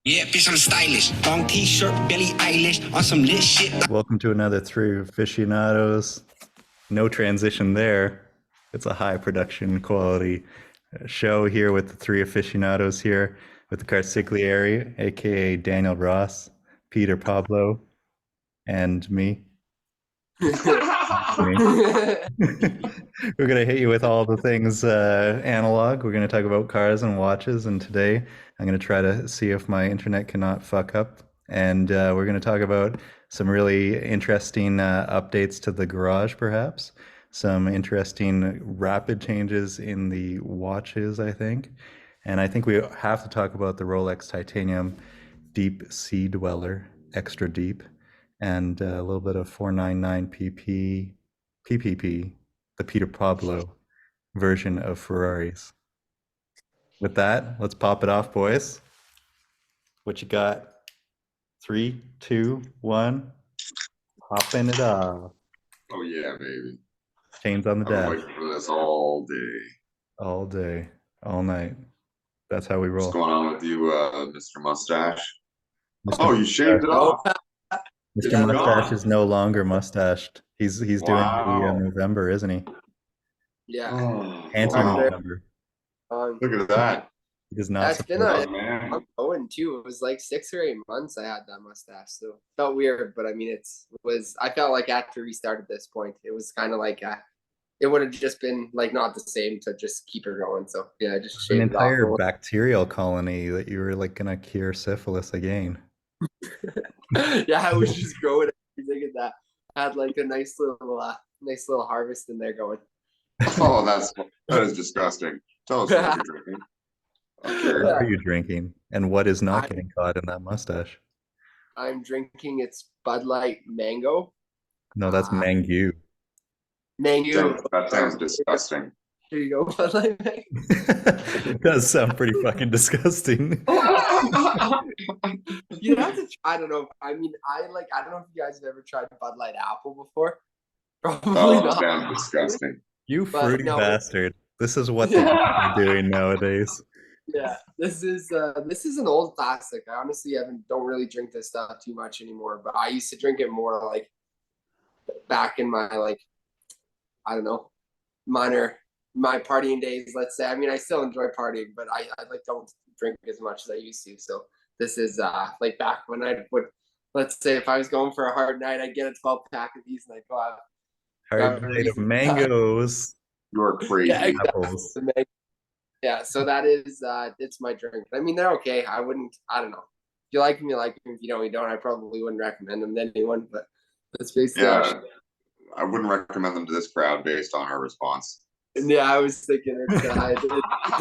Yeah, bitch, I'm stylish. Long t-shirt, Billie Eilish on some lit shit. Welcome to another Three Aficionados. No transition there. It's a high production quality show here with the three aficionados here with the Carsiglieri, aka Daniel Ross, Peter Pablo, and me. Me. We're going to hit you with all the things analog. We're going to talk about cars and watches. And today I'm going to try to see if my internet cannot fuck up. And we're going to talk about some really interesting updates to the garage, perhaps. Some interesting rapid changes in the watches, I think. And I think we have to talk about the Rolex Titanium Deep Sea Dweller, extra deep, and a little bit of 499 PPP, the Peter Pablo version of Ferraris. With that, let's pop it off, boys. What you got? 3, 2, 1. Popping it off. Oh yeah, baby. Chains on the I've been dash. waiting for this all day. All day, all night. That's how we roll. What's going on with you, Mr. Mustache? Mr. Oh, you shaved it off. Mr. Yeah, Mustache gone. is no longer mustached. He's doing the Wow. November, isn't he? Yeah. Oh, Anti-November. Look at that. He does not That's been support a man. I'm going too. It was like 6 or 8 months I had that mustache. So felt weird, but I mean I felt like after we started this point, it was kind of like it would have just been like not the same to just keep her going. So yeah, I just an shaved it off. entire bacterial colony that you were like gonna cure syphilis again. Yeah, I was just growing everything in that. I had like a nice little harvest in there going. Oh, that is disgusting. Tell us what you're drinking. Okay. What are you drinking? And what is not getting caught in that mustache? I'm drinking it's Bud Light Mango. No, that's Mangu. Mango. That sounds disgusting. Here you go, Bud Light Mango. It does sound pretty fucking disgusting. You have to. I don't know. I mean, I don't know if you guys have ever tried Bud Light Apple before. Probably Oh, not. that sounds disgusting. You fruity no. bastard. This is what the people are doing nowadays. Yeah, this is an old classic. I honestly don't really drink this stuff too much anymore. But I used to drink it more like back in my I don't know, my partying days. Let's say. I mean, I still enjoy partying, but I like don't drink as much as I used to. So this is like back when I would, let's say if I was going for a hard night, I'd get a 12-pack of these and I'd go out. Hard night of mangoes. You're crazy. Yeah, exactly. Apples. Yeah, so that is it's my drink. I mean, they're okay. I don't know. If you like them, you like them. If you don't, you don't. I probably wouldn't recommend them to anyone, but that's basically I wouldn't recommend them to this crowd based on our response. Yeah, I was thinking it's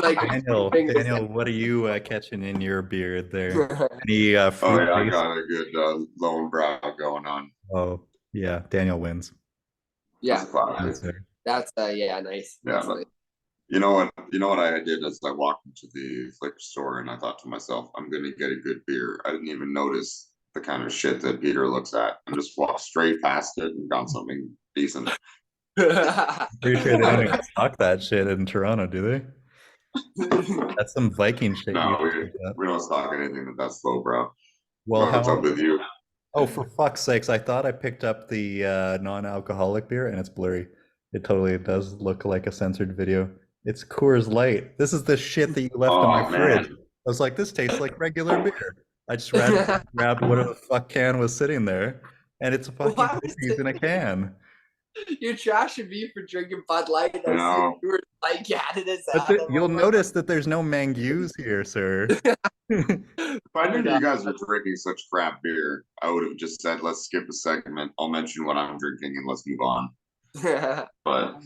like Daniel, what are you catching in your beard there? Any fruit Oh yeah, I based? got a good lone brow going on. Oh yeah, Daniel wins. Yeah, that's yeah, nice. Yeah, but you know what I did is I walked into the liquor store and I thought to myself, I'm gonna get a good beer. I didn't even notice the kind of shit that Peter looks at and just walked straight past it and got something decent. Pretty sure they don't even stock that shit in Toronto, do they? That's some Viking shit. No, we don't stock anything that's low, bro. Well, what's up with you? Oh, for fuck's sakes! I thought I picked up the non-alcoholic beer, and it's blurry. It totally does look like a censored video. It's Coors Light. This is the shit that you left in my fridge. I was like, this tastes like regular beer. I just grabbed whatever the fuck can was sitting there, and it's a fucking in a can. You're trashing me for drinking Bud Light. No. You were like, yeah, it is. You'll notice that there's no mangoes here, sir. If I knew you guys were drinking such crap beer, I would have just said, let's skip a segment. I'll mention what I'm drinking and let's move on. But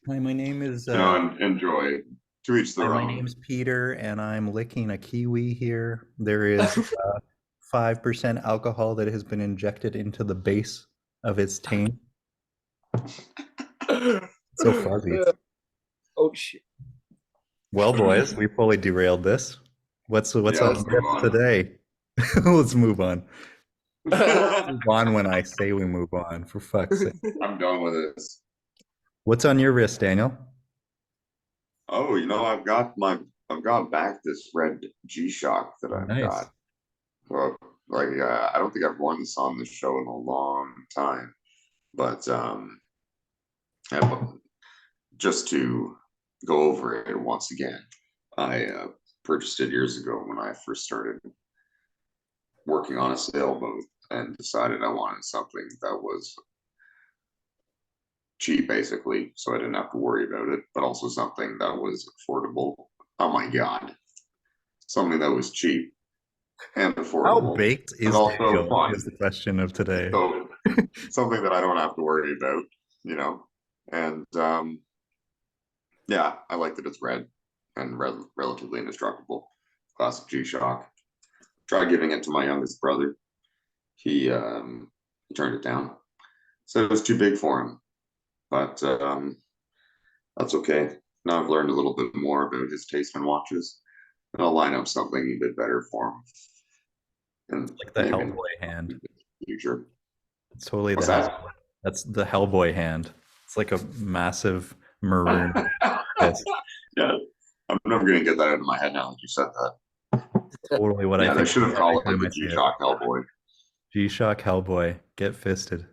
my name is enjoy. To each their own. My name's Peter, and I'm licking a kiwi here. There is 5% alcohol that has been injected into the base of its taint. So fuzzy. Oh shit. Well, boys, we fully derailed this. What's on today? Let's move on. Move on when I say we move on, for fuck's sake. I'm done with this. What's on your wrist, Daniel? Oh, I've got back this red G-Shock that I've got. Well, like I don't think I've worn this on the show in a long time, but just to go over it once again, I purchased it years ago when I first started working on a sailboat and decided I wanted something that was cheap, basically, so I didn't have to worry about it, but also something that was affordable. Oh my God, something that was cheap and How affordable baked and is also Daniel fun. is the question of today. So something that I don't have to worry about, you know. And yeah, I like that it's red and relatively indestructible. Classic G-Shock. Tried giving it to my youngest brother. He turned it down. Said it was too big for him, but that's okay. Now I've learned a little bit more about his taste in watches, and I'll line up something a bit better for him. And Like the maybe in Hellboy hand. the future. It's totally the What's that? Hellboy. That's the Hellboy hand. It's like a massive maroon fist. Yeah, I'm never gonna get that out of my head now that you said that. Totally what I Yeah, they think should have every called it time the I see it. G-Shock Hellboy. G-Shock Hellboy, get fisted.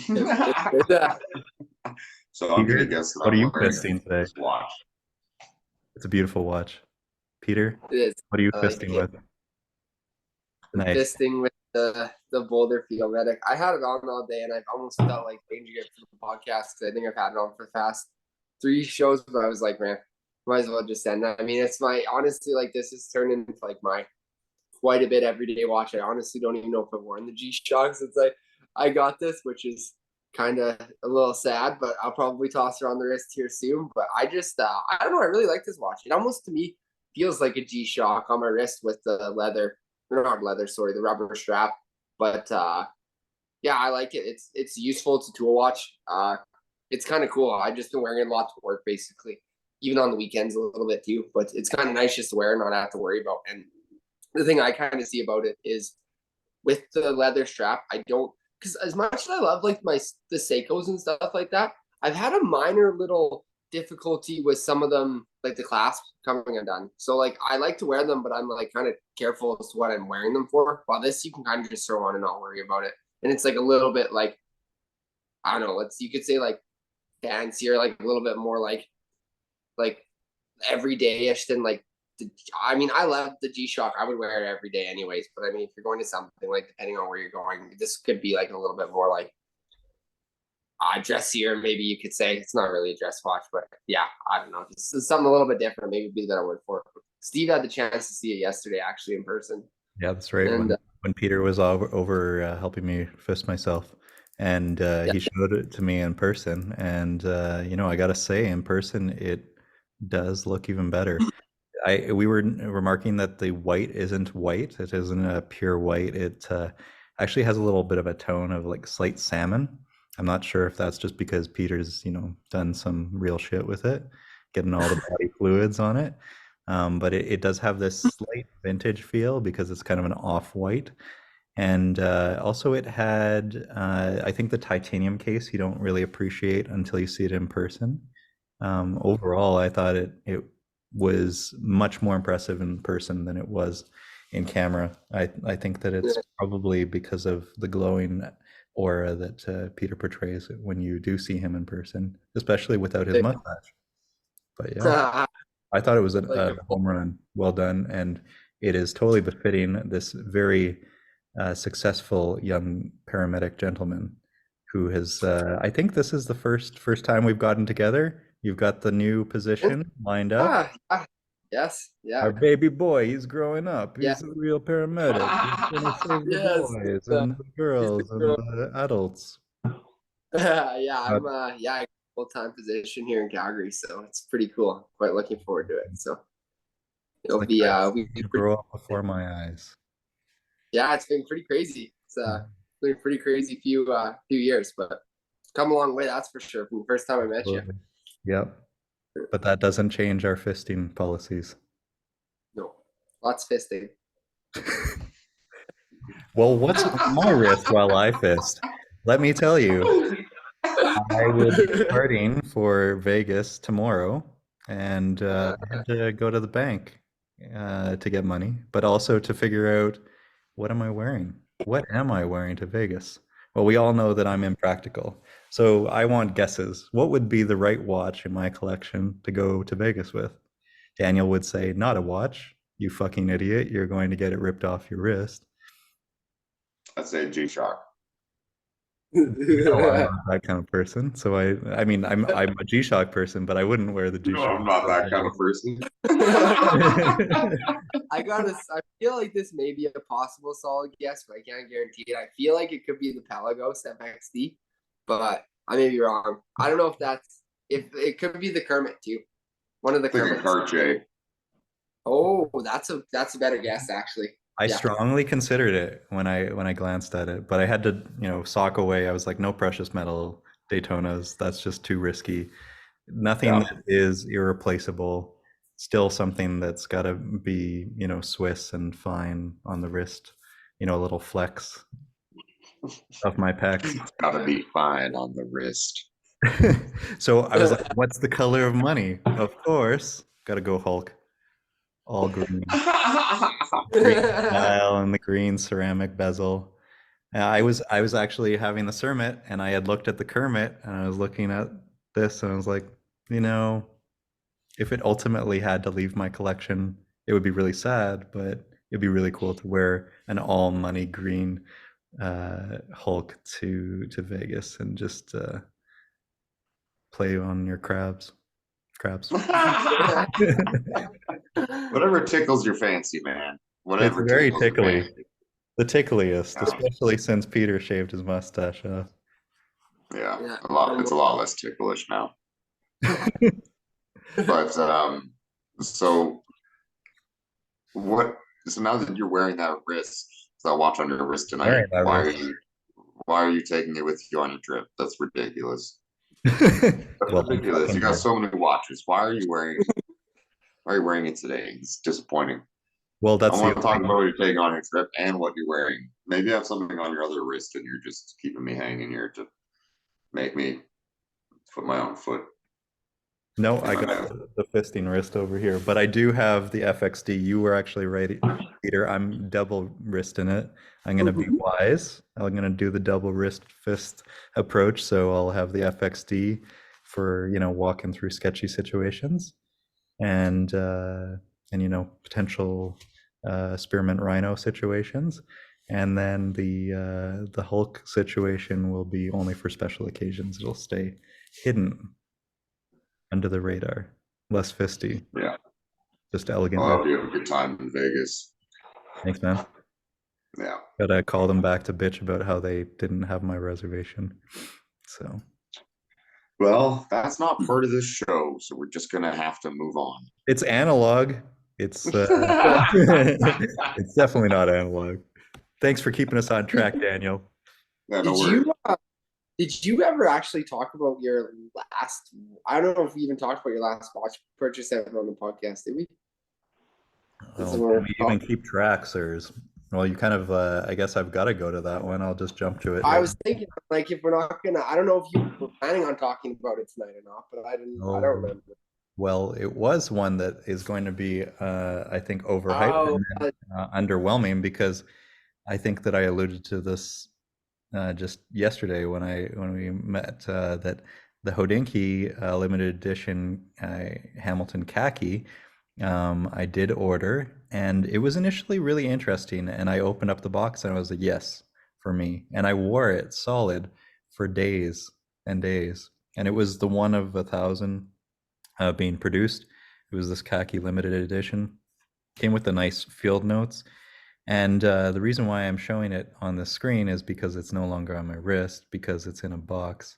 Yeah. So I'm gonna Peter, guess that what are I'm you wearing fisting today? this watch. It's a beautiful watch. Peter, It is. what are you I like fisting it. with? Nice. Fisting with the Boulder Field Medic. I had it on all day, and I almost felt like changing it for the podcast because I think I've had it on for the past 3 shows. But I was like, man, might as well just end. I mean, it's my honestly like this has turned into like my quite a bit everyday watch. I honestly don't even know if I've worn the G-Shock since I got this, which is kind of a little sad. But I'll probably toss it on the wrist here soon. But I just I don't know. I really like this watch. It almost to me feels like a G-Shock on my wrist with the leather, or not leather, sorry, the rubber strap. But yeah, I like it. It's useful. It's a tool watch. It's kind of cool. I just been wearing it a lot to work, basically, even on the weekends a little bit too. But it's kind of nice just to wear and not have to worry about. And the thing I kind of see about it is with the leather strap, I don't, because as much as I love like the Seikos and stuff like that, I've had a minor little difficulty with some of them, like the clasps coming undone. So like I like to wear them, but I'm like kind of careful as to what I'm wearing them for. While this you can kind of just throw on and not worry about it. And it's like a little bit like, I don't know, you could say like fancier, like a little bit more like everyday-ish than like I mean, I love the G-Shock. I would wear it every day anyways. But I mean, if you're going to something like depending on where you're going, this could be like a little bit more like dressier, maybe you could say. It's not really a dress watch, but yeah, I don't know. This is something a little bit different, maybe be a better word for it. Steve had the chance to see it yesterday actually in person. Yeah, that's right. And When Peter was over helping me fist myself, and yeah, he showed it to me in person, and I gotta say, in person, it does look even better. We were remarking that the white isn't white. It isn't a pure white. It actually has a little bit of a tone of like slight salmon. I'm not sure if that's just because Peter's, done some real shit with it, getting all the body fluids on it. But it does have this slight vintage feel because it's kind of an off-white. And also it had, I think the titanium case you don't really appreciate until you see it in person. Overall, I thought it was much more impressive in person than it was in camera. I think that it's probably because of the glowing aura that Peter portrays when you do see him in person, especially without his mustache. But yeah, I thought it was a home run. Well done, and it is totally befitting this very successful young paramedic gentleman who has. I think this is the first time we've gotten together. You've got the new position lined up. Yes, yeah. Our baby boy, he's growing up. Yeah. He's a real paramedic. He's gonna save the Yes, boys and the girls and the adults. yeah, I'm I full-time position here in Calgary, so it's pretty cool. Quite looking forward to it. So it'll Like be you grow up before my eyes. yeah, it's been pretty crazy. It's been a pretty crazy few years, but come a long way, that's for sure. From the first time I met you. Yep. But that doesn't change our fisting policies. No, lots fisting. Well, what's on my wrist while I fist? Let me tell you, I will be departing for Vegas tomorrow, and I had to go to the bank to get money, but also to figure out What am I wearing? What am I wearing to Vegas? Well, we all know that I'm impractical. So I want guesses. What would be the right watch in my collection to go to Vegas with? Daniel would say, not a watch. You fucking idiot. You're going to get it ripped off your wrist. I'd say G-Shock. You know I'm not that kind of person. So I mean, I'm a G-Shock person, but I wouldn't wear the No, G-Shock. I'm not that kind of person. I feel like this may be a possible solid guess, but I can't guarantee it. I feel like it could be the Pelagos FXD, but I may be wrong. I don't know if it could be the Kermit too. One of the I think a Kermits. Cartier. Oh, that's a better guess actually. I Yeah. strongly considered it when I glanced at it, but I had to, sock away. I was like, no precious metal Daytonas. That's just too risky. Nothing Yeah. that is irreplaceable. Still something that's got to be, Swiss and fine on the wrist. A little flex of my pecs. It's gotta be fine on the wrist. So I was like, what's the color of money? Of course, got to go Hulk. All green. Green style and the green ceramic bezel. I was actually having the Cermet, and I had looked at the Kermit, and I was looking at this, and I was like, if it ultimately had to leave my collection, it would be really sad, but it'd be really cool to wear an all money green Hulk to Vegas and just play on your crabs. Whatever tickles your fancy, man. Whatever It's very tickles your tickly. fancy. The tickliest, Yeah. especially since Peter shaved his mustache off. Yeah, Yeah. it's a lot less ticklish now. But so now that you're wearing that watch on your wrist tonight, Wearing that why wrist. are you taking it with you on your trip? That's ridiculous. Well, Ridiculous. You got so many watches. Why are you wearing it today? It's disappointing. well, I that's want the to talk about what you're taking on your trip and what you're wearing. Maybe you have something on your other wrist and you're just keeping me hanging here to make me put my own foot. No, in I my got mouth. the fisting wrist over here, but I do have the FXD. You were actually right, Peter. I'm double wristing it. I'm gonna be wise. I'm gonna do the double wrist fist approach. So I'll have the FXD for walking through sketchy situations, and potential spearmint rhino situations, and then the Hulk situation will be only for special occasions. It'll stay hidden under the radar, less fisty, Yeah. just elegant. I hope you have a good time in Vegas. Thanks, man. Yeah. Gotta call them back to bitch about how they didn't have my reservation. So Well, that's not part of this show, so we're just gonna have to move on. it's analog. It's it's definitely not analog. Thanks for keeping us on track, Daniel. Yeah, no worries. Did you ever actually talk about your last? I don't know if we even talked about your last watch purchase ever on the podcast, did we? Well, we even keep track, sirs. Well, you kind of, I guess I've got to go to that one. I'll just jump to it. I was thinking, like, if we're not gonna, I don't know if you were planning on talking about it tonight or not, but I didn't. I don't remember. Well, it was one that is going to be, I think, overhyped and underwhelming, because I think that I alluded to this just yesterday when we met, that the Hodinkee limited edition Hamilton khaki, I did order, and it was initially really interesting, and I opened up the box and I was like, yes, for me, and I wore it solid for days and days, and it was the one of 1,000 being produced. It was this khaki limited edition, came with the nice field notes. And the reason why I'm showing it on the screen is because it's no longer on my wrist, because it's in a box,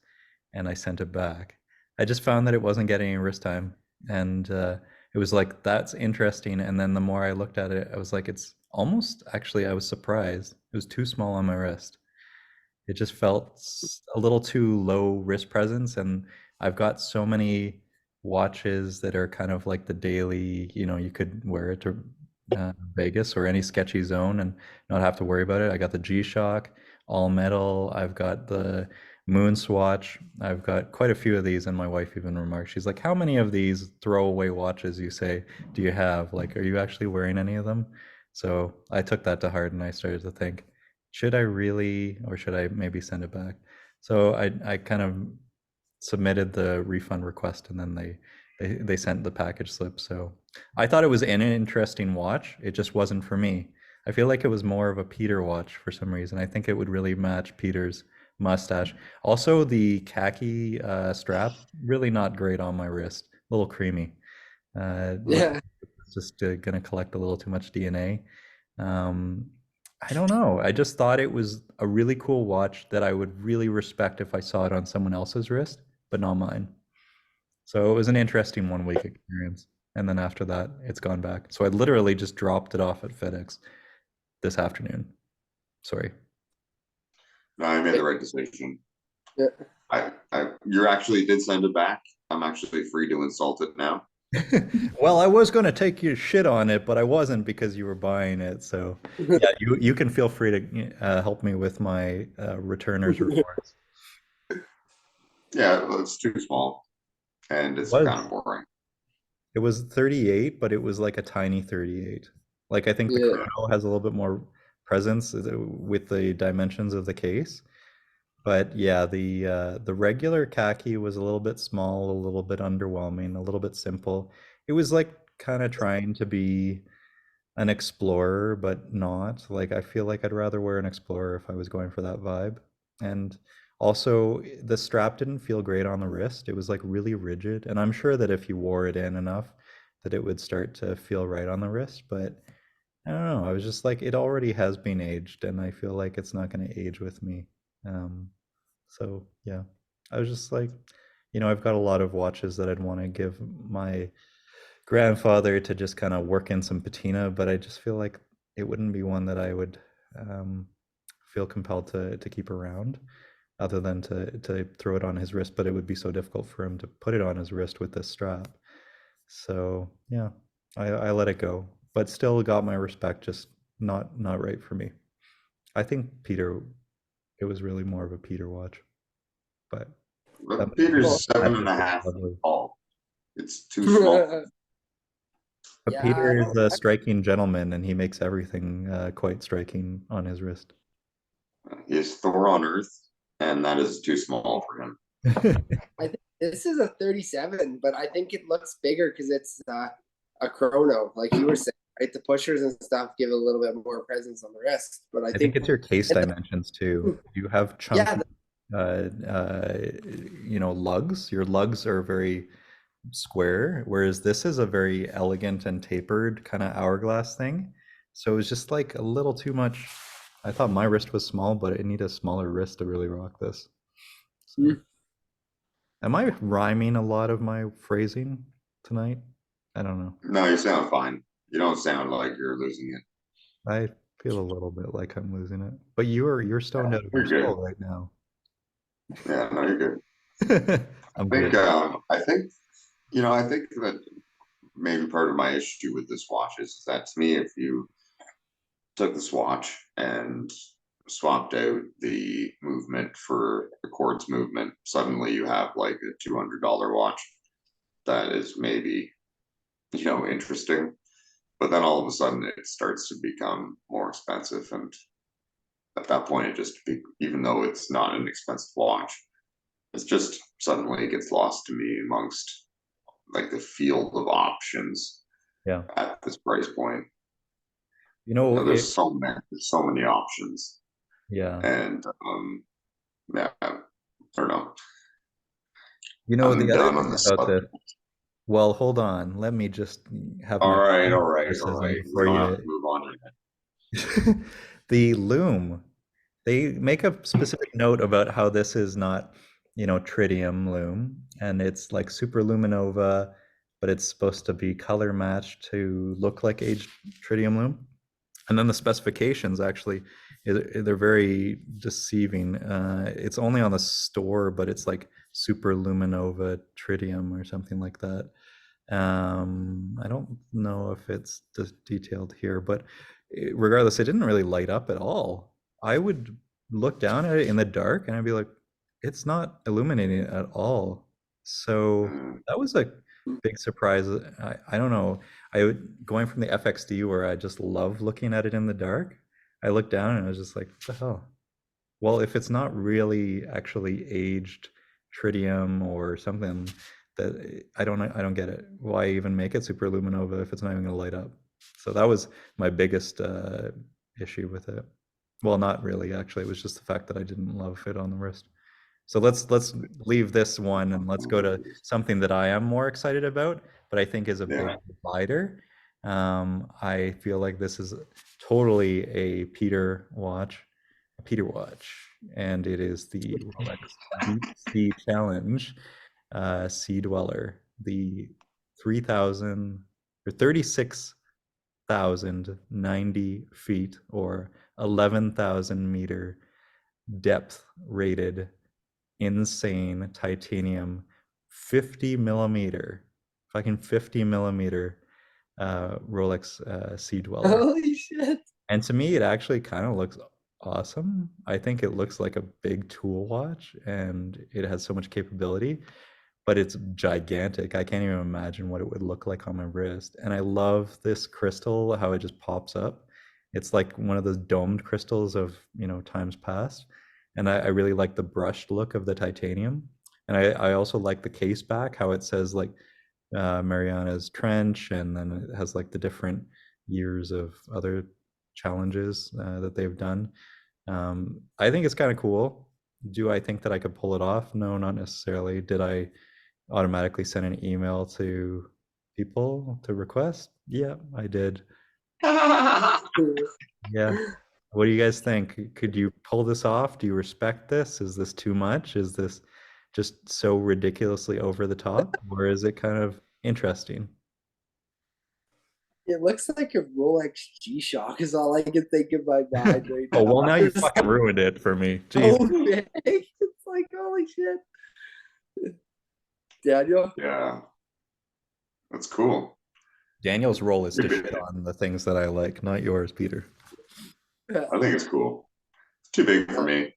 and I sent it back. I just found that it wasn't getting any wrist time, and it was like, that's interesting. And then the more I looked at it, I was like, it's almost, actually, I was surprised. It was too small on my wrist. It just felt a little too low wrist presence, and I've got so many watches that are kind of like the daily, you could wear it to Vegas or any sketchy zone and not have to worry about it. I got the G-Shock, all metal. I've got the Moon Swatch. I've got quite a few of these, and my wife even remarked, she's like, how many of these throwaway watches, you say, do you have? Like, are you actually wearing any of them? So I took that to heart and I started to think, should I really, or should I maybe send it back? So I kind of submitted the refund request and then they sent the package slip. So I thought it was an interesting watch. It just wasn't for me. I feel like it was more of a Peter watch for some reason. I think it would really match Peter's mustache. Also, the khaki strap, really not great on my wrist. A little creamy. Yeah. It's just gonna collect a little too much DNA. Um, I don't know. I just thought it was a really cool watch that I would really respect if I saw it on someone else's wrist, but not mine. So it was an interesting 1 week experience. And then after that, it's gone back. So I literally just dropped it off at FedEx this afternoon. Sorry. No, I made the right decision. Yeah. You actually did send it back. I'm actually free to insult it now. Well, I was going to take your shit on it, but I wasn't because you were buying it. So yeah, you can feel free to help me with my returner's rewards. Yeah, well, it's too small, and it's Was. kind of boring. It was 38, but it was like a tiny 38. Like I think the Yeah. Chrono has a little bit more presence with the dimensions of the case. But yeah, the regular khaki was a little bit small, a little bit underwhelming, a little bit simple. It was like kind of trying to be an explorer, but not. Like I feel like I'd rather wear an explorer if I was going for that vibe. And also the strap didn't feel great on the wrist. It was like really rigid. And I'm sure that if you wore it in enough that it would start to feel right on the wrist, but I don't know. I was just like, it already has been aged, and I feel like it's not going to age with me. So yeah, I was just like, I've got a lot of watches that I'd want to give my grandfather to just kind of work in some patina, but I just feel like it wouldn't be one that I would feel compelled to keep around, other than to throw it on his wrist. But it would be so difficult for him to put it on his wrist with this strap. So yeah, I let it go, but still got my respect, just not right for me. I think Peter, it was really more of a Peter watch, but But Peter's that's 7.5 feet lovely. tall. It's too small. But Yeah, Peter is a striking gentleman, and he makes everything quite striking on his wrist. He is Thor on Earth, and that is too small for him. I think this is a 37, but I think it looks bigger because it's a chrono, like you were saying, right? The pushers and stuff give it a little bit more presence on the wrist, but I I think think it's your case dimensions too. You have chunky, lugs. Your lugs are very square, whereas this is a very elegant and tapered kind of hourglass thing. So it was just like a little too much. I thought my wrist was small, but I need a smaller wrist to really rock this. So, am I rhyming a lot of my phrasing tonight? I don't know. No, you sound fine. You don't sound like you're losing it. I feel a little bit like I'm losing it, but you're stoned out of your You're good. skull right now. Yeah, no, you're good. I'm I think, good. I think that maybe part of my issue with this watch is that to me, if you took this watch and swapped out the movement for the quartz movement, suddenly you have like a $200 watch that is maybe, interesting. But then all of a sudden it starts to become more expensive. And at that point, even though it's not an expensive watch, it's just suddenly it gets lost to me amongst like the field of options Yeah. at this price point. It, There's so many options, yeah. and yeah, I don't know. The I'm other done on thing this about this, subject. well, hold on. Let me just have All my right, final all right, all criticism right. We before don't have you. to move on to that. The loom, they make a specific note about how this is not, tritium loom, and it's like super luminova, but it's supposed to be color matched to look like aged tritium loom. And then the specifications actually, they're very deceiving. It's only on the store, but it's like super luminova tritium or something like that. I don't know if it's detailed here, but regardless, it didn't really light up at all. I would look down at it in the dark and I'd be like, it's not illuminating at all. So that was big surprise. I don't know. Going from the FXD where I just love looking at it in the dark. I looked down and I was just like, what the hell? Well, if it's not really actually aged tritium or something, that I don't get it. Why even make it superluminova if it's not even gonna light up? So that was my biggest issue with it. Well, not really actually. It was just the fact that I didn't love it on the wrist. So let's leave this one and let's go to something that I am more excited about, but I think is a big Yeah. divider. I feel like this is totally a Peter watch, and it is the Rolex Deep Sea Challenge Sea Dweller, the 3,000 or 36,090 feet or 11,000 meter depth rated insane titanium 50 millimeter, fucking 50 millimeter Rolex Sea Dweller. Holy shit. And to me, it actually kind of looks awesome. I think it looks like a big tool watch and it has so much capability, but it's gigantic. I can't even imagine what it would look like on my wrist. And I love this crystal, how it just pops up. It's like one of those domed crystals of, times past. And I really like the brushed look of the titanium. And I also like the case back, how it says like Mariana's Trench, and then it has like the different years of other challenges that they've done. I think it's kind of cool. Do I think that I could pull it off? No, not necessarily. Did I automatically send an email to people to request? Yeah, I did. Yeah. What do you guys think? Could you pull this off? Do you respect this? Is this too much? Is this just so ridiculously over the top? Or is it kind of interesting? It looks like a Rolex G-Shock is all I can think in my mind right now. Oh, well, now you fucking ruined it for me. Jeez. Oh, man. It's like, holy shit. Daniel? Yeah. That's cool. Daniel's role is to shit on the things that I like, not yours, Peter. I think it's cool. It's too big for me.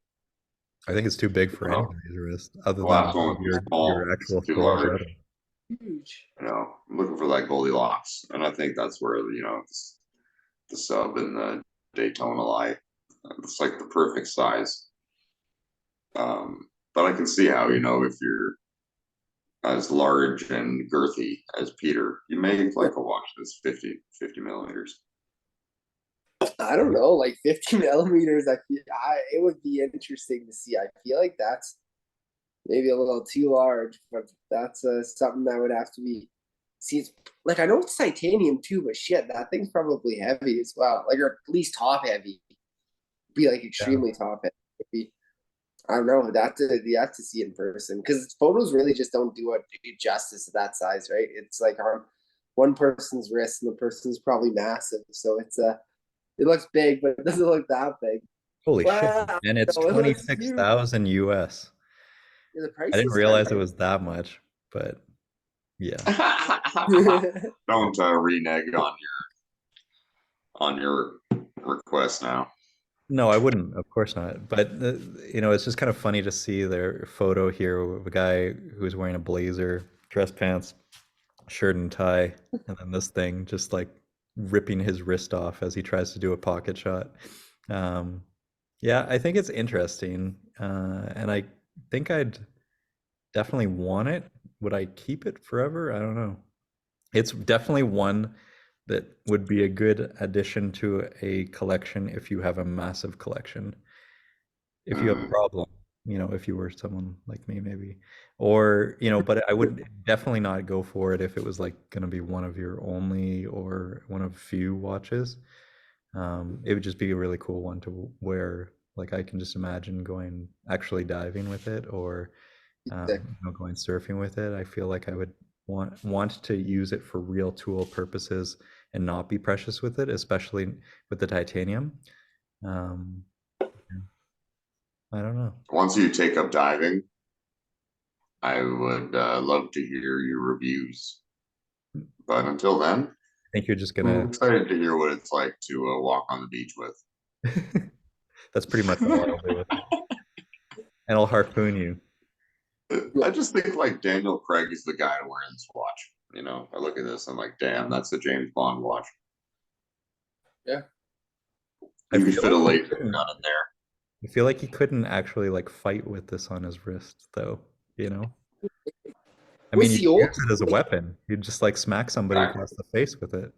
I think it's too big for anybody's wrist, other The last one than was small. your actual It's too Ferrari large. Hyper. Huge. I'm looking for that Goldilocks, and I think that's where the sub and the Daytona lie. It's like the perfect size. But I can see how if you're as large and girthy as Peter, you may like a watch that's 50 millimeters. I don't know, like 50 millimeters. It would be interesting to see. I feel like that's maybe a little too large, but that's something that would have to be. See, it's, like I know it's titanium too, but shit, that thing's probably heavy as well. Like, or at least top heavy. Be like extremely top heavy. It'd be, I don't know. You have to see it in person because photos really just don't do justice to that size, right? It's like on one person's wrist, and the person's probably massive, so it looks big, but it doesn't look that big. Holy Wow. shit. And it's So it looks 26,000 US. Yeah, the price I didn't is realize it kinda- was that much, but yeah. Don't renege on your request now. No, I wouldn't, of course not. But it's just kind of funny to see their photo here of a guy who's wearing a blazer, dress pants, shirt and tie, and then this thing just like ripping his wrist off as he tries to do a pocket shot. Yeah, I think it's interesting, and I think I'd definitely want it. Would I keep it forever? I don't know. It's definitely one that would be a good addition to a collection if you have a massive collection. If you have a problem, if you were someone like me, maybe, or, but I would definitely not go for it if it was like going to be one of your only or one of few watches. It would just be a really cool one to wear. Like I can just imagine going actually diving with it or going surfing with it. I feel like I would want to use it for real tool purposes and not be precious with it, especially with the titanium. I don't know. Once you take up diving, I would love to hear your reviews. But until then, I think you're just I'm gonna. excited to hear what it's like to walk on the beach with. That's pretty much all I'll do with it. And I'll harpoon you. I just think like Daniel Craig is the guy to wear this watch. You know, I look at this, I'm like, damn, that's a James Bond watch. Yeah. I You could feel fit a like he laser gun couldn't- in there. I feel like he couldn't actually like fight with this on his wrist, though. You know, I mean, Was you the could old use it as a weapon. You'd just like smack somebody Exactly. across the face with it,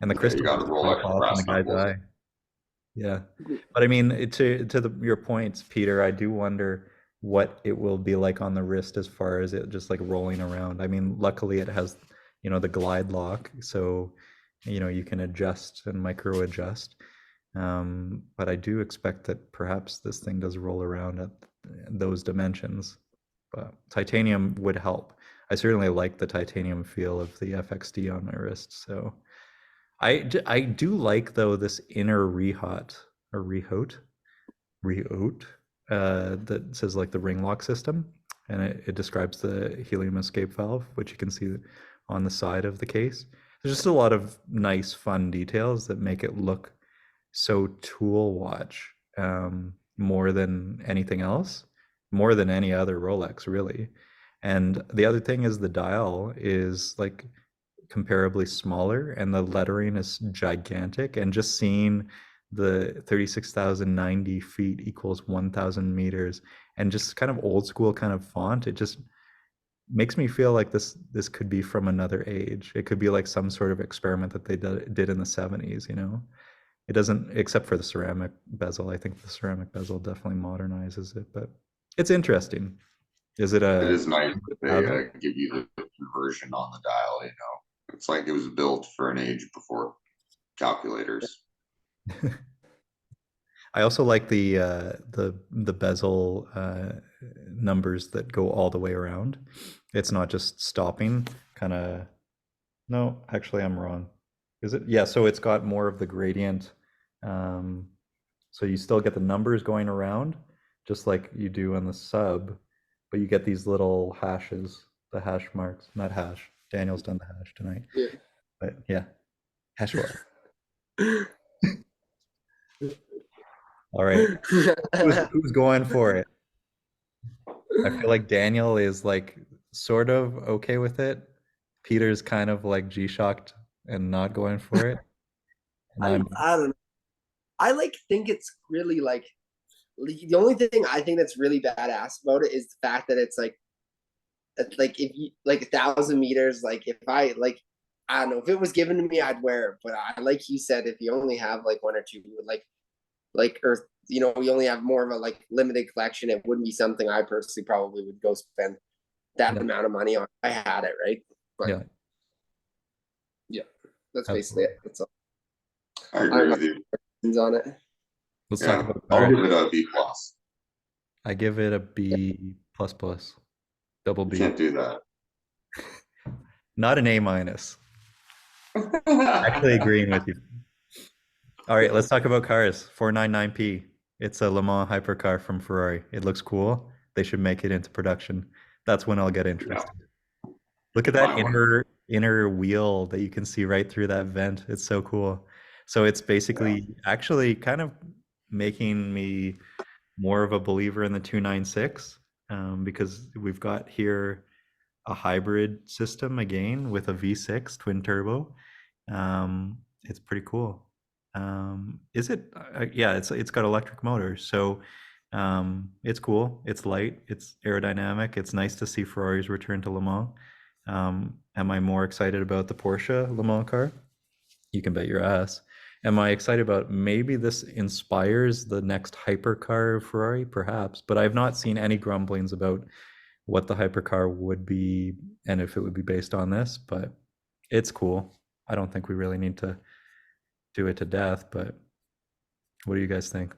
and the Yeah, you crystal got just a pop Rolex off in the brass guy's knuckles. eye. Yeah, but I mean, your points, Peter, I do wonder what it will be like on the wrist as far as it just like rolling around. I mean, luckily it has, the glide lock, so you can adjust and micro adjust. But I do expect that perhaps this thing does roll around at those dimensions. But titanium would help. I certainly like the titanium feel of the FXD on my wrist, so. I do like though this inner rehaut or rehaut that says like the ring lock system, and it describes the helium escape valve, which you can see on the side of the case. There's just a lot of nice, fun details that make it look so tool watch, more than anything else, more than any other Rolex, really. And the other thing is the dial is like comparably smaller and the lettering is gigantic, and just seeing the 36,090 feet equals 1,000 meters and just kind of old school kind of font, it just makes me feel like this could be from another age. It could be like some sort of experiment that they did in the 70s. It doesn't, except for the ceramic bezel. I think the ceramic bezel definitely modernizes it, but it's interesting. Is it It a is nice that they have give you the conversion on the dial, you know. It's like it was built for an age before calculators. I also like the bezel numbers that go all the way around. It's not just stopping, kind of. No, actually, I'm wrong. Is it? Yeah, so it's got more of the gradient. So you still get the numbers going around, just like you do on the sub, but you get these little hashes, the hash marks, not hash. Daniel's done the hash tonight, Yeah. but yeah, hash mark. All right, who's going for it? I feel like Daniel is like sort of okay with it. Peter's kind of like G-shocked and not going for it. And I don't know. I like think it's really like the only thing I think that's really badass about it is the fact that it's like if you like 1,000 meters, like if I like I don't know, if it was given to me I'd wear it, but I like you said, if you only have like one or two, or we only have more of a like limited collection, it wouldn't be something I personally probably would go spend that amount of money on. I had it, right? But yeah, yeah, that's basically absolutely. it. That's all. I agree with you. On it. Let's Yeah, talk about I'll cars. give it a B plus. I give it a B plus plus, double You B. can't do that. Not an A minus. Actually agreeing with you. All right, let's talk about cars. 499p. It's a Le Mans Hyper Car from Ferrari. It looks cool. They should make it into production. That's when I'll get interested. Look at that inner wheel that you can see right through that vent. It's so cool. So it's basically actually kind of making me more of a believer in the 296, because we've got here a hybrid system again with a V6 twin turbo. It's pretty cool. Is it? Yeah, it's got electric motors, so it's cool. It's light. It's aerodynamic. It's nice to see Ferrari's return to Le Mans. Am I more excited about the Porsche Le Mans car? You can bet your ass. Am I excited about maybe this inspires the next hypercar of Ferrari? Perhaps, but I've not seen any grumblings about what the hypercar would be and if it would be based on this, but it's cool. I don't think we really need to do it to death, but what do you guys think?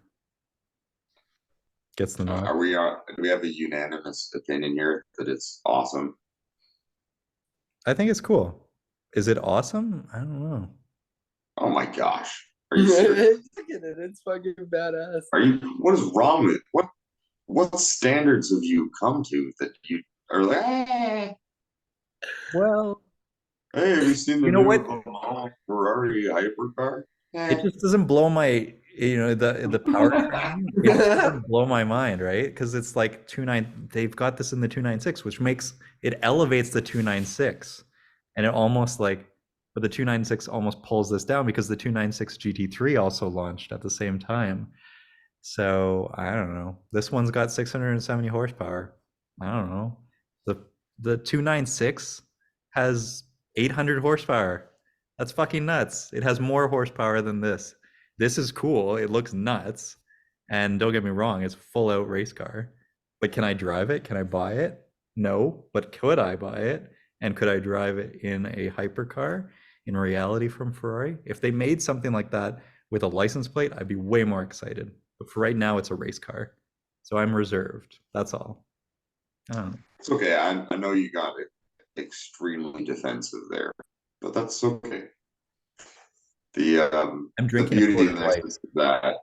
Gets the nod. Do we have a unanimous opinion here that it's awesome? I think it's cool. Is it awesome? I don't know. Oh my gosh. Are you serious? Look at it. It's fucking badass. What is wrong with it? What standards have you come to that you are like, Well, hey, have you seen the you know new what? Ferrari hypercar? It just doesn't blow my, the powertrain. It just doesn't blow my mind, right? Because it's like they've got this in the 296, which makes it elevates the 296. and it almost like, but the 296 almost pulls this down because the 296 GT3 also launched at the same time. So I don't know. This one's got 670 horsepower. I don't know. The 296 has 800 horsepower. That's fucking nuts. It has more horsepower than this. This is cool. It looks nuts. And don't get me wrong, it's a full out race car. But can I drive it? Can I buy it? No. But could I buy it? And could I drive it in a hypercar in reality from Ferrari? If they made something like that with a license plate, I'd be way more excited. But for right now, it's a race car. So I'm reserved. That's all. I don't know. It's okay. I know you got it extremely defensive there, but that's okay. I'm The drinking a beauty Coors of Light. this is that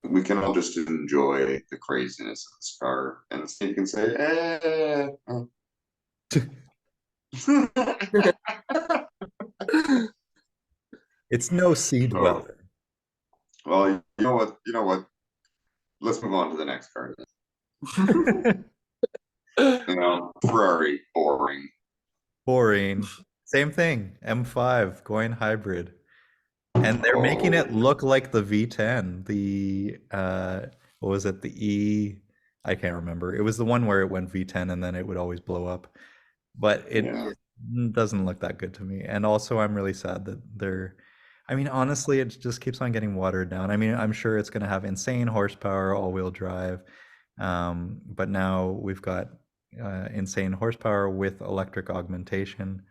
we can all just enjoy the craziness of this car, and so you can say, It's no sea dweller. well, you know what? You know what? Let's move on to the next car. You know, Ferrari, boring. Boring. Same thing. M5 going hybrid. And they're making it look like the V10. The what was it? The E, I can't remember. It was the one where it went V10 and then it would always blow up. But it Yeah. doesn't look that good to me. And also I'm really sad that they're, I mean, honestly, it just keeps on getting watered down. I mean, I'm sure it's going to have insane horsepower, all-wheel drive. But now we've got insane horsepower with electric augmentation.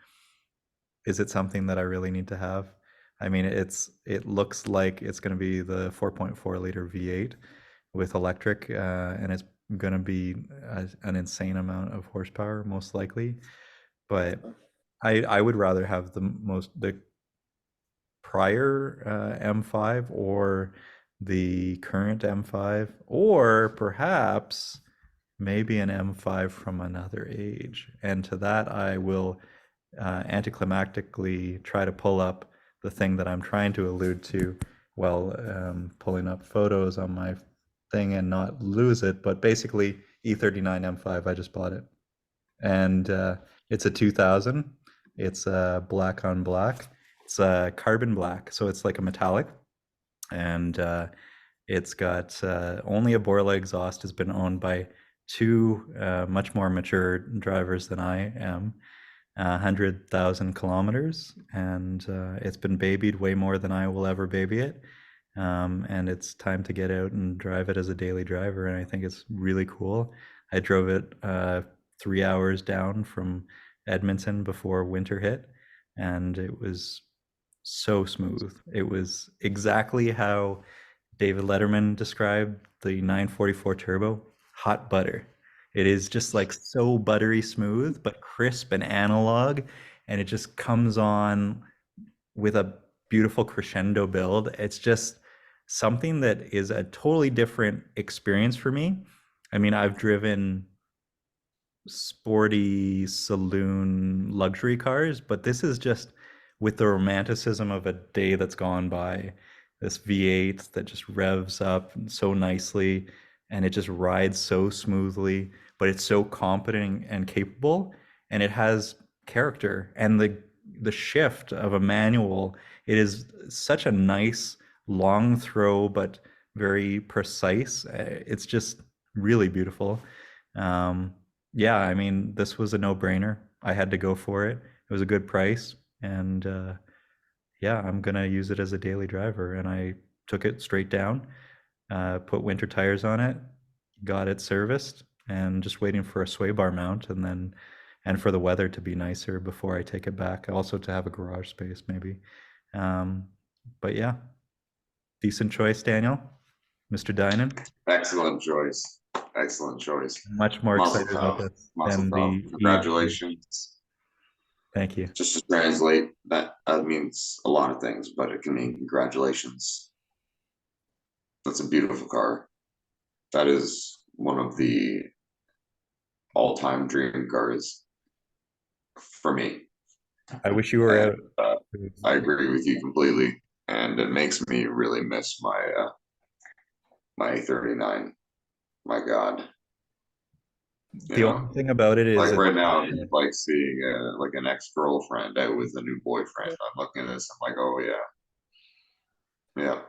Is it something that I really need to have? I mean, it looks like it's going to be the 4.4 liter V8 with electric, and it's going to be an insane amount of horsepower, most likely. But I would rather have the prior M5 or the current M5, or perhaps maybe an M5 from another age. And to that, I will anticlimactically try to pull up the thing that I'm trying to allude to while pulling up photos on my thing and not lose it. But basically, E39 M5, I just bought it. And it's a 2000. It's black on black. It's carbon black, so it's like a metallic. And it's got only a Borla exhaust. Has been owned by two much more mature drivers than I am. 100,000 kilometers, and it's been babied way more than I will ever baby it. And it's time to get out and drive it as a daily driver, and I think it's really cool. I drove it 3 hours down from Edmonton before winter hit, and it was so smooth. It was exactly how David Letterman described the 944 Turbo, hot butter. It is just like so buttery smooth, but crisp and analog, and it just comes on with a beautiful crescendo build. It's just something that is a totally different experience for me. I mean, I've driven sporty saloon luxury cars, but this is just with the romanticism of a day that's gone by. This V8 that just revs up so nicely, and it just rides so smoothly, but it's so competent and capable, and it has character. And the shift of a manual, it is such a nice long throw, but very precise. It's just really beautiful. Yeah, I mean, this was a no-brainer. I had to go for it. It was a good price, and yeah, I'm gonna use it as a daily driver. And I took it straight down, put winter tires on it, got it serviced, and just waiting for a sway bar mount, and for the weather to be nicer before I take it back. Also to have a garage space maybe. But yeah, decent choice, Daniel, Mr. Dynan. Excellent choice. Excellent choice. Much more Mazel excited about tov. this Mazel than tov. the Congratulations. Thank you. Just to translate, that means a lot of things, but it can mean congratulations. That's a beautiful car. That is one of the all-time dream cars for me. I wish you were And, out. I agree with you completely, and it makes me really miss my my 39. My God. The only thing about it is like right now, I'm just like seeing like an ex-girlfriend out with a new boyfriend. I'm looking at this, I'm like, oh yeah.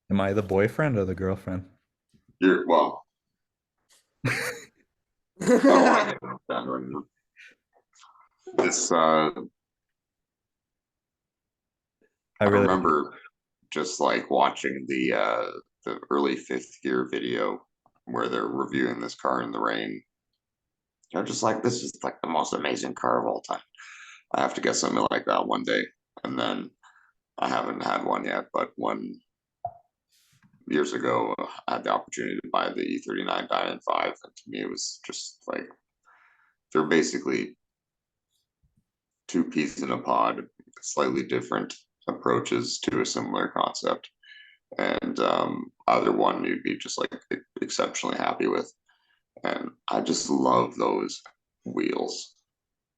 am I the boyfriend or the girlfriend? You're well. I don't want to get into that right now. This I really remember just like watching the early fifth gear video where they're reviewing this car in the rain. They're just like, this is like the most amazing car of all time. I have to get something like that one day. And then I haven't had one yet, but years ago, I had the opportunity to buy the E39 Diamond 5. And to me, it was just like, they're basically two peas in a pod, slightly different approaches to a similar concept. And either one you'd be just like exceptionally happy with. And I just love those wheels.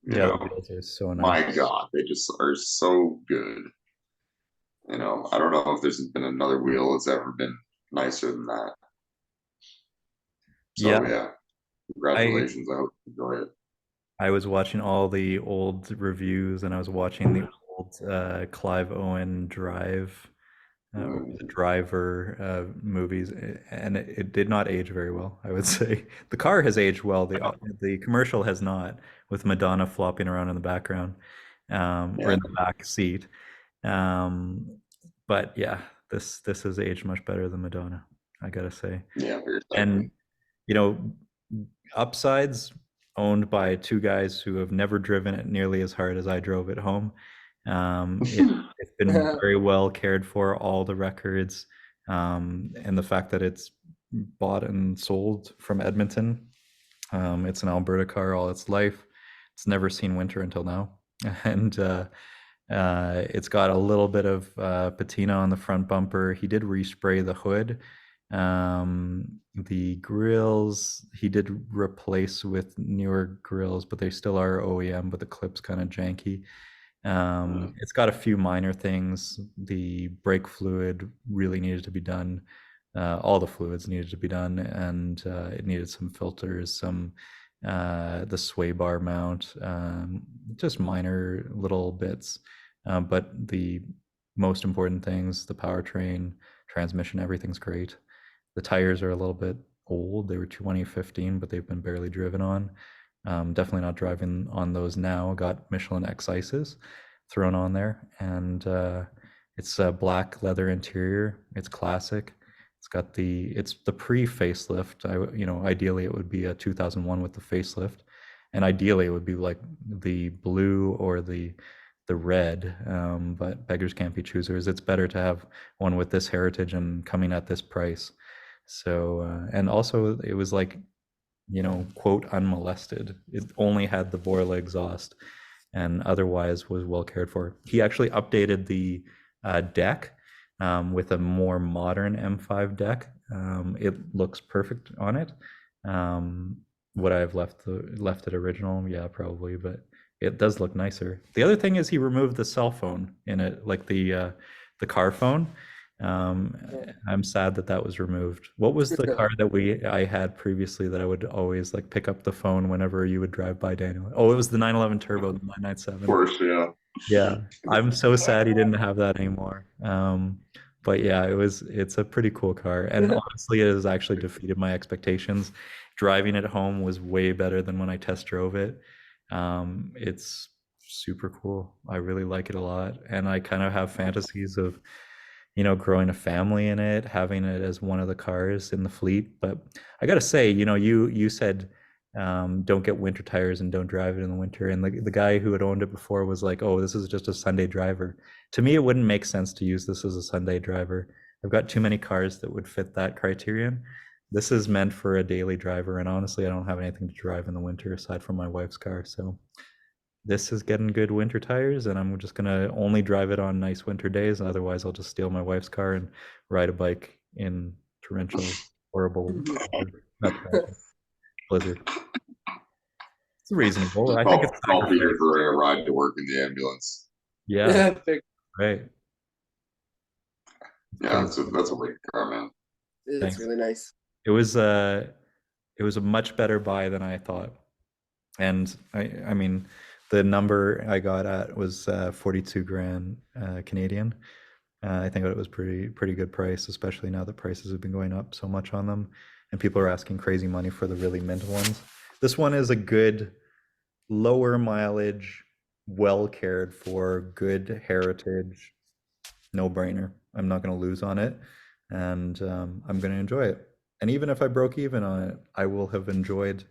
You yeah, know, the wheels are so nice. my God, they just are so good. You know, I don't know if there's been another wheel that's ever been nicer than that. So yeah, congratulations. I hope you enjoy it. I was watching all the old reviews, and I was watching the old Clive Owen Drive or the Driver movies, and it did not age very well, I would say. The car has aged well. The commercial has not, with Madonna flopping around in the background, or in the back seat. But yeah, this has aged much better than Madonna, I gotta say. Yeah, And you know, upsides owned by two guys who have never driven it nearly as hard as I drove it home. It's been very well cared for, all the records, and the fact that it's bought and sold from Edmonton. It's an Alberta car all its life. It's never seen winter until now, and it's got a little bit of patina on the front bumper. He did respray the hood. The grills he did replace with newer grills, but they still are OEM, but the clip's kind of janky. It's got a few minor things. The brake fluid really needed to be done. All the fluids needed to be done, and it needed some filters, the sway bar mount, just minor little bits. But the most important things, the powertrain, transmission, everything's great. The tires are a little bit old. They were 2015, but they've been barely driven on. Definitely not driving on those now. Got Michelin X Ices thrown on there, and it's a black leather interior. It's classic. It's the pre-facelift. Ideally it would be a 2001 with the facelift, and ideally it would be like the blue or the red. But beggars can't be choosers. It's better to have one with this heritage and coming at this price. So and also it was like, quote, unmolested. It only had the Borla exhaust, and otherwise was well cared for. He actually updated the deck with a more modern M5 deck. It looks perfect on it. Would I have left it original? Yeah, probably, but it does look nicer. The other thing is he removed the cell phone in it, like the car phone. I'm sad that was removed. What was the car that I had previously that I would always like pick up the phone whenever you would drive by, Daniel? Oh, it was the 911 Turbo, the 997. Of course, yeah. Yeah, I'm so sad he didn't have that anymore. But yeah, it's a pretty cool car, and honestly, it has actually defeated my expectations. Driving it home was way better than when I test drove it. It's super cool. I really like it a lot, and I kind of have fantasies of growing a family in it, having it as one of the cars in the fleet. But I gotta say, you said don't get winter tires and don't drive it in the winter. And the guy who had owned it before was like, oh, this is just a Sunday driver. To me, it wouldn't make sense to use this as a Sunday driver. I've got too many cars that would fit that criterion. This is meant for a daily driver, and honestly, I don't have anything to drive in the winter aside from my wife's car. So this is getting good winter tires, and I'm just gonna only drive it on nice winter days. Otherwise, I'll just steal my wife's car and ride a bike in torrential, horrible blizzard. It's reasonable. I think it's Call Peter for a ride to work in the ambulance. Yeah, right. Yeah, that's a great car, man. It's really nice. It it was a much better buy than I thought. And I mean, the number I got at was 42 grand Canadian. I think it was pretty good price, especially now that prices have been going up so much on them, and people are asking crazy money for the really mint ones. This one is a good lower mileage, well cared for, good heritage, no brainer. I'm not going to lose on it, and I'm going to enjoy it. And even if I broke even on it, I will have enjoyed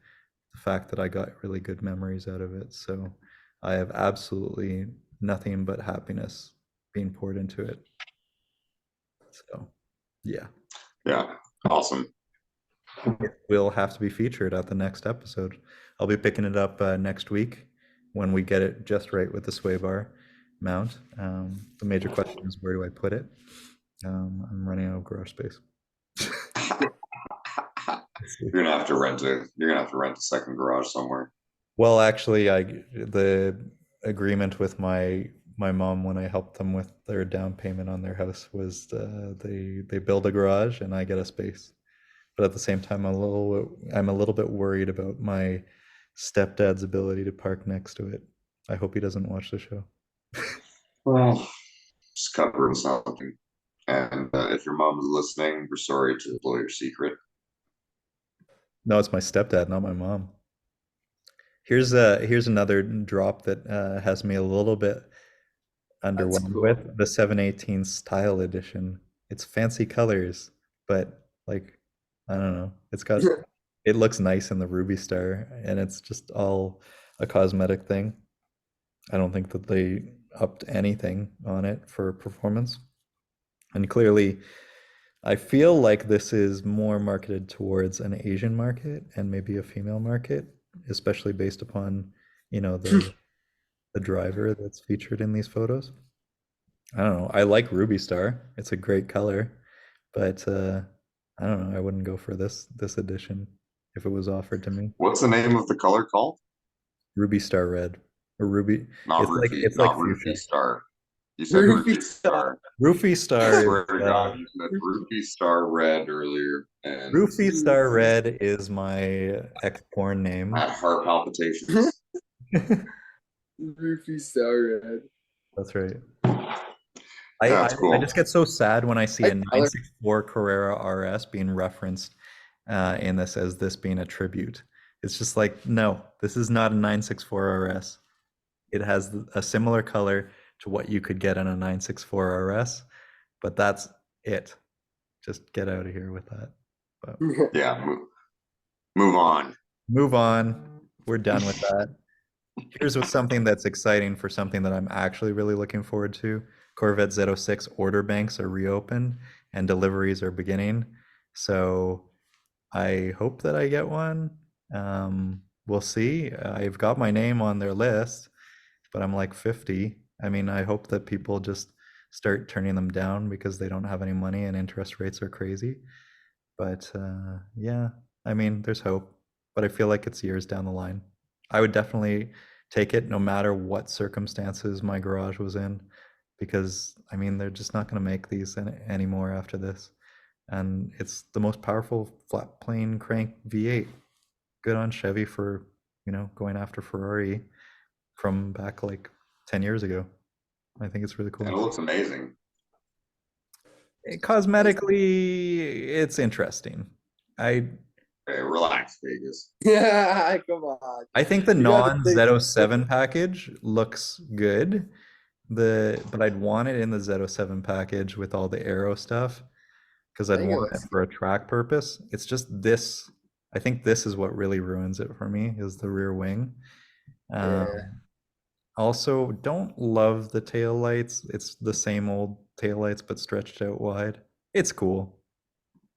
the fact that I got really good memories out of it. So I have absolutely nothing but happiness being poured into it. So yeah. Yeah, awesome. It will have to be featured at the next episode. I'll be picking it up next week when we get it just right with the sway bar mount. The major question is, where do I put it? I'm running out of garage space. You're gonna have to rent a second garage somewhere. Well, actually, the agreement with my mom when I helped them with their down payment on their house was they build a garage and I get a space. But at the same time, I'm a little bit worried about my stepdad's ability to park next to it. I hope he doesn't watch the show. Well, just covering something. And if your mom is listening, we're sorry to blow your secret. No, it's my stepdad, not my mom. Here's another drop that has me a little bit underwhelmed cool. with the 718 Style Edition. It's fancy colors, but like I don't know. It looks nice in the Ruby Star, and it's just all a cosmetic thing. I don't think that they upped anything on it for performance. And clearly, I feel like this is more marketed towards an Asian market and maybe a female market, especially based upon, the driver that's featured in these photos. I don't know. I like Ruby Star. It's a great color, but I don't know. I wouldn't go for this edition if it was offered to me. What's the name of the color called? Ruby Star Red or Ruby. Not It's like Ruby, it's not like Ruby fuchsia. Star. You said Ruby Ruby Star. Ruby I Star swear is to God, you said Ruby Star Red earlier, and Ruby Star Red is my ex-porn name. I had heart palpitations. Ruby Star Red. That's right. That's I cool. just get so sad when I see a Like color. 964 Carrera RS being referenced in this as this being a tribute. It's just like, no, this is not a 964 RS. It has a similar color to what you could get on a 964 RS, but that's it. Just get out of here with that. But Yeah, move on. move on. We're done with that. Here's with something that's exciting for something that I'm actually really looking forward to. Corvette Z06 order banks are reopened and deliveries are beginning. So I hope that I get one. We'll see. I've got my name on their list, but I'm like 50. I mean, I hope that people just start turning them down because they don't have any money and interest rates are crazy. But yeah, I mean, there's hope, but I feel like it's years down the line. I would definitely take it no matter what circumstances my garage was in, because I mean, they're just not going to make these anymore after this. And it's the most powerful flat plane crank V8. Good on Chevy for, going after Ferrari from back like 10 years ago. I think it's really cool. And it looks amazing. Cosmetically, it's interesting. Hey, relax, Vegas. Yeah, come on. I think the You gotta non think- Z07 package looks good. But I'd want it in the Z07 package with all the aero stuff because I'd think it want it looks for a track purpose. It's just this. I think this is what really ruins it for me is the rear wing. Yeah. Also, don't love the tail lights. It's the same old tail lights but stretched out wide. It's cool.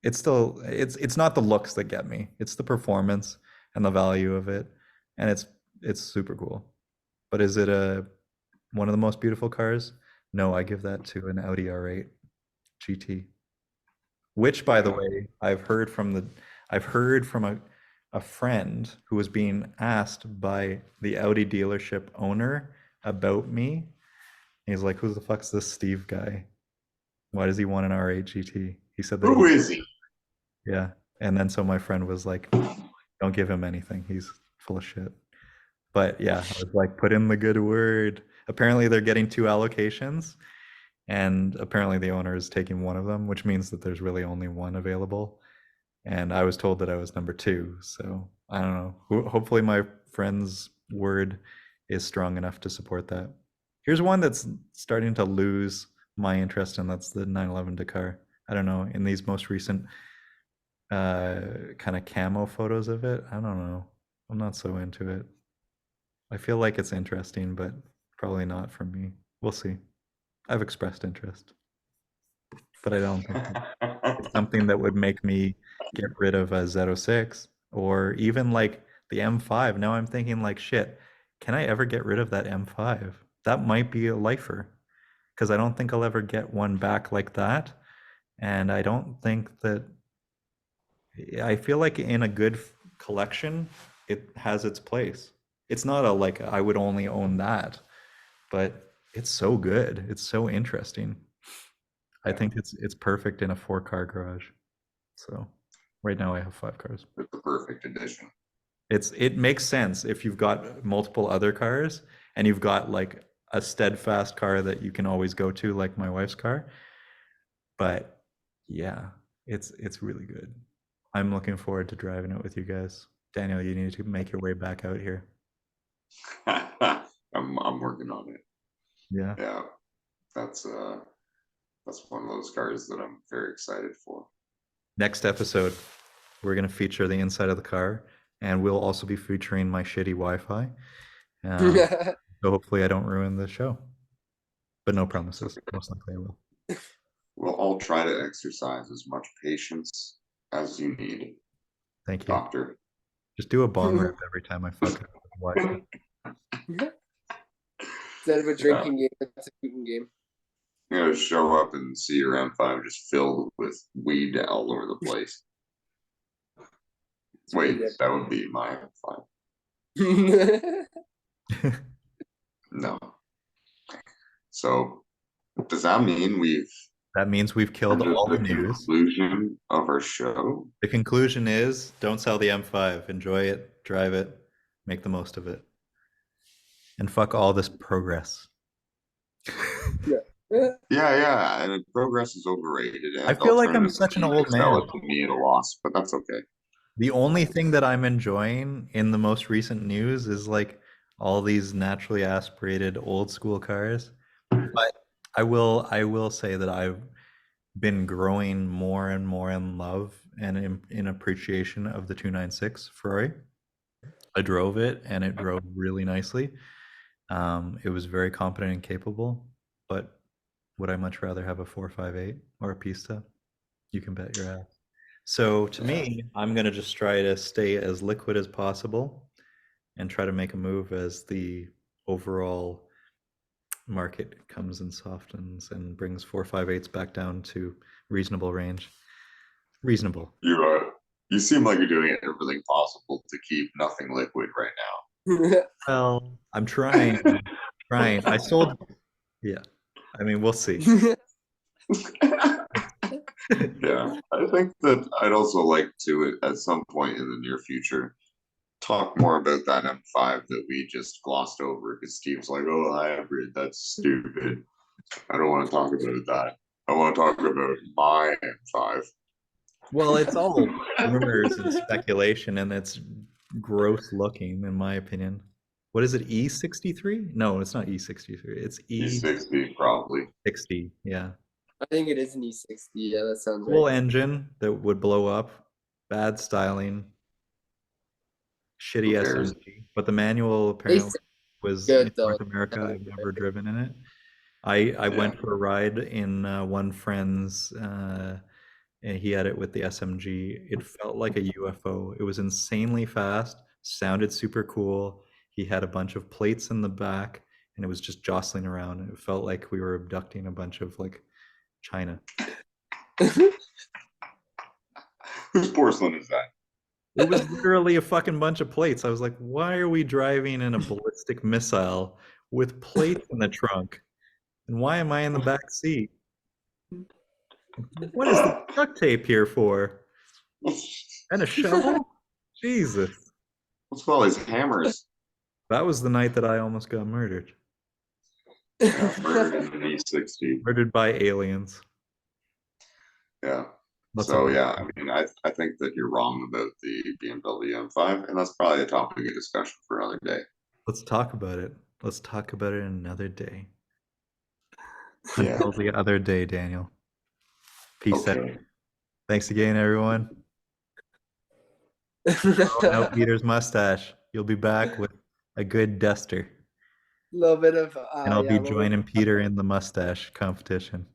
It's still it's not the looks that get me. It's the performance and the value of it, and it's super cool. But is it one of the most beautiful cars? No, I give that to an Audi R8 GT. Which, by the way, I've heard from a friend who was being asked by the Audi dealership owner about me. He's like, "Who the fuck's this Steve guy? Why does he want an R8 GT?" He said that Who is he? yeah. And then so my friend was like, Don't give him anything. He's full of shit. But yeah, I was like, put in the good word. Apparently, they're getting 2 allocations, and apparently the owner is taking one of them, which means that there's really only one available. And I was told that I was number 2, so I don't know. Hopefully, my friend's word is strong enough to support that. Here's one that's starting to lose my interest, and that's the 911 Dakar. I don't know. In these most recent kind of camo photos of it, I don't know. I'm not so into it. I feel like it's interesting, but probably not for me. We'll see. I've expressed interest, but I don't think it's something that would make me get rid of a Z06 or even like the M5. Now I'm thinking like, shit, can I ever get rid of that M5? That might be a lifer because I don't think I'll ever get one back like that. And I don't think that, I feel like in a good collection, it has its place. It's not a like, I would only own that, but it's so good. It's so interesting. I think it's perfect in a 4-car garage. So right now I have 5 cars. It's the perfect addition. It makes sense if you've got multiple other cars and you've got like a steadfast car that you can always go to, like my wife's car. But yeah, it's really good. I'm looking forward to driving it with you guys. Daniel, you need to make your way back out here. I'm working on it. Yeah. Yeah, that's one of those cars that I'm very excited for. Next episode, we're going to feature the inside of the car, and we'll also be featuring my shitty Wi-Fi. So hopefully I don't ruin the show, but no promises. Most likely I will. We'll all try to exercise as much patience as you need. Thank you. Doctor. Just do a bong rip every time I fuck up with Wi-Fi. Instead of a drinking game, it's a shooting game. You know, show up and see your M5 just filled with weed all over the place. Wait, that would be my M5. No. So, does that mean That means we've killed all the news. Conclusion of our show? The conclusion is don't sell the M5. Enjoy it, drive it, make the most of it. And fuck all this progress. Yeah, and progress is overrated. I feel like I'm such an old man. Sell it to me at a loss, but that's okay. The only thing that I'm enjoying in the most recent news is like all these naturally aspirated old school cars. But I will say that I've been growing more and more in love and in appreciation of the 296 Ferrari. I drove it and it drove really nicely. It was very competent and capable, but would I much rather have a 458 or a Pista? You can bet your ass. So to me, I'm going to just try to stay as liquid as possible and try to make a move as the overall market comes and softens and brings 458s back down to reasonable range. Reasonable. You seem like you're doing everything possible to keep nothing liquid right now. Well, I'm trying. I sold. Yeah. I mean, we'll see. Yeah, I think that I'd also like to, at some point in the near future, talk more about that M5 that we just glossed over because Steve's like, oh, hybrid, that's stupid. I don't want to talk about that. I want to talk about my M5. Well, it's all rumors and speculation, and it's gross looking, in my opinion. What is it, E63? No, it's not E63. It's E60 probably. 60, yeah. I think it is an E60. Yeah, that sounds Full right. engine that would blow up, bad styling, shitty SMG. But the manual apparently was good, in though. North America. I've never driven in it. I went for a ride in one friend's, and he had it with the SMG. It felt like a UFO. It was insanely fast, sounded super cool. He had a bunch of plates in the back, and it was just jostling around. And it felt like we were abducting a bunch of like China. Whose porcelain is that? It was literally a fucking bunch of plates. I was like, why are we driving in a ballistic missile with plates in the trunk? And why am I in the back seat? What is the duct tape here for? And a shovel? Jesus. What's with all these hammers? That was the night that I almost got murdered. Yeah, murdered in an E60. Murdered by aliens. Yeah. That's So all. yeah, I mean, I think that you're wrong about the BMW M5, and that's probably a topic of discussion for another day. Let's talk about it. Let's talk about it another day. Yeah. Until the other day, Daniel. Peace out. Okay. Thanks again, everyone. Growing out Peter's mustache. You'll be back with a good duster. Little bit of And I'll yeah, be a little bit- joining Peter in the mustache competition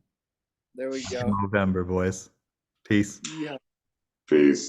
There we in go. November, boys. Peace. Yeah. Peace.